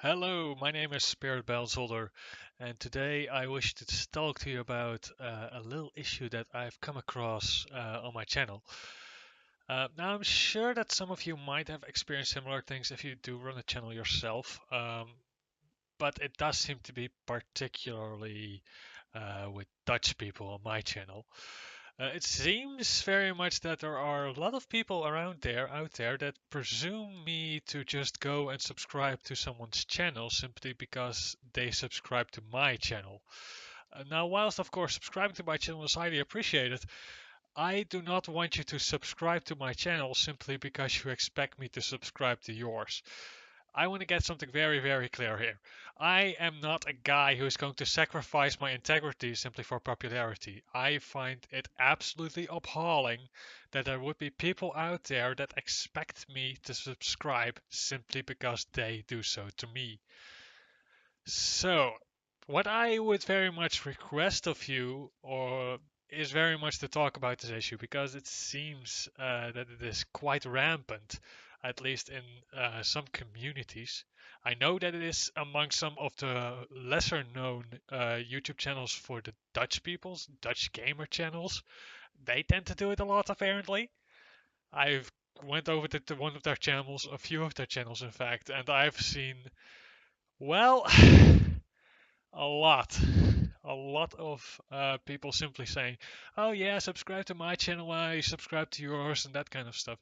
Hello, my name is Spirit Belzolder, and today I wish to talk to you about a little issue that I've come across on my channel. Now, I'm sure that some of you might have experienced similar things if you do run a channel yourself, but it does seem to be particularly with Dutch people on my channel. It seems very much that there are a lot of people out there that presume me to just go and subscribe to someone's channel simply because they subscribe to my channel. Now, whilst of course subscribing to my channel is highly appreciated, I do not want you to subscribe to my channel simply because you expect me to subscribe to yours. I want to get something very, very clear here. I am not a guy who is going to sacrifice my integrity simply for popularity. I find it absolutely appalling that there would be people out there that expect me to subscribe simply because they do so to me. So, what I would very much request of you, or is very much to talk about this issue because it seems that it is quite rampant, at least in some communities. I know that it is among some of the lesser known YouTube channels for the Dutch peoples, Dutch gamer channels. They tend to do it a lot apparently. I've went over to one of their channels, a few of their channels in fact, and I've seen, well, a lot. A lot of people simply saying, "Oh yeah, subscribe to my channel, I subscribe to yours," and that kind of stuff.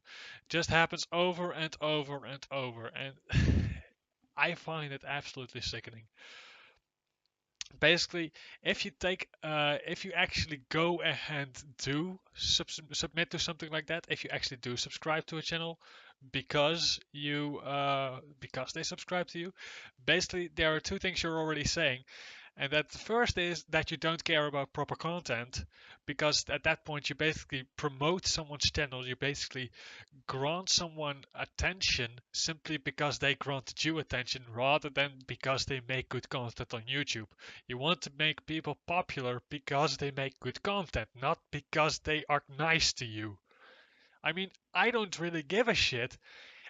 Just happens over and over and over, and I find it absolutely sickening. Basically, if you actually go and do submit to something like that, if you actually do subscribe to a channel because they subscribe to you, basically there are two things you're already saying. And that the first is that you don't care about proper content, because at that point you basically promote someone's channel, you basically grant someone attention simply because they granted you attention rather than because they make good content on YouTube. You want to make people popular because they make good content, not because they are nice to you. I mean, I don't really give a shit.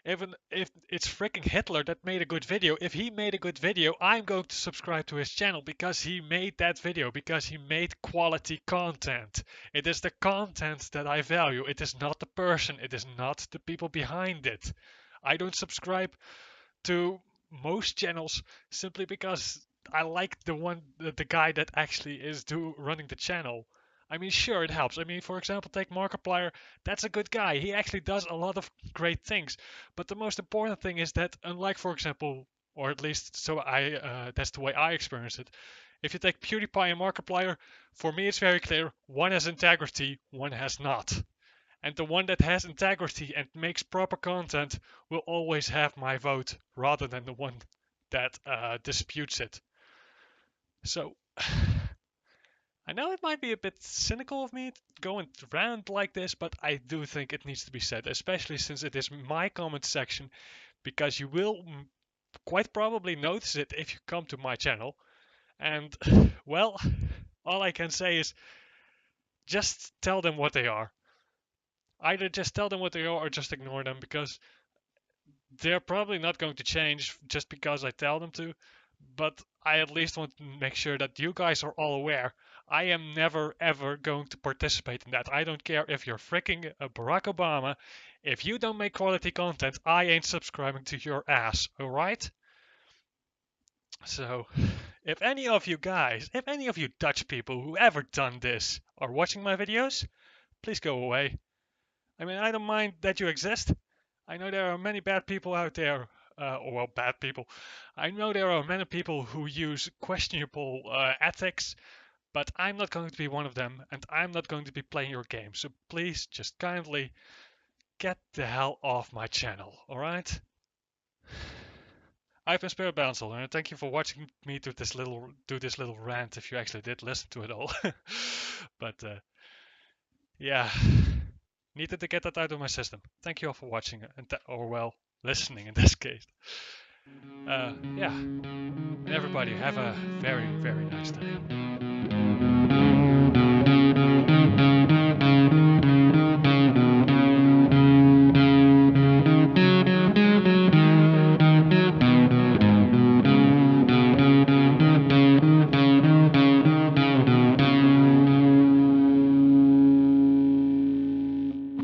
Even if it's freaking Hitler that made a good video, if he made a good video, I'm going to subscribe to his channel because he made that video, because he made quality content. It is the content that I value. It is not the person, it is not the people behind it. I don't subscribe to most channels simply because I like the guy that actually is running the channel. I mean, sure, it helps. I mean, for example, take Markiplier. That's a good guy. He actually does a lot of great things. But the most important thing is that, unlike, for example, or at least that's the way I experience it. If you take PewDiePie and Markiplier, for me it's very clear. One has integrity, one has not. And the one that has integrity and makes proper content will always have my vote rather than the one that disputes it. So, I know it might be a bit cynical of me going around like this, but I do think it needs to be said, especially since it is my comment section, because you will quite probably notice it if you come to my channel. And, well, all I can say is just tell them what they are. Either just tell them what they are or just ignore them, because they're probably not going to change just because I tell them to, but I at least want to make sure that you guys are all aware. I am never ever going to participate in that. I don't care if you're freaking Barack Obama. If you don't make quality content, I ain't subscribing to your ass, alright? So, if any of you Dutch people who ever done this are watching my videos, please go away. I mean, I don't mind that you exist. I know there are many bad people out there, or well, bad people. I know there are many people who use questionable ethics, but I'm not going to be one of them, and I'm not going to be playing your game. So please, just kindly get the hell off my channel, alright? I've been Spirit Bouncil, and thank you for watching me do this little rant. If you actually did listen to it all, but yeah. Needed to get that out of my system. Thank you all for watching, or well, listening in this case. Yeah, and everybody have a very, very nice day.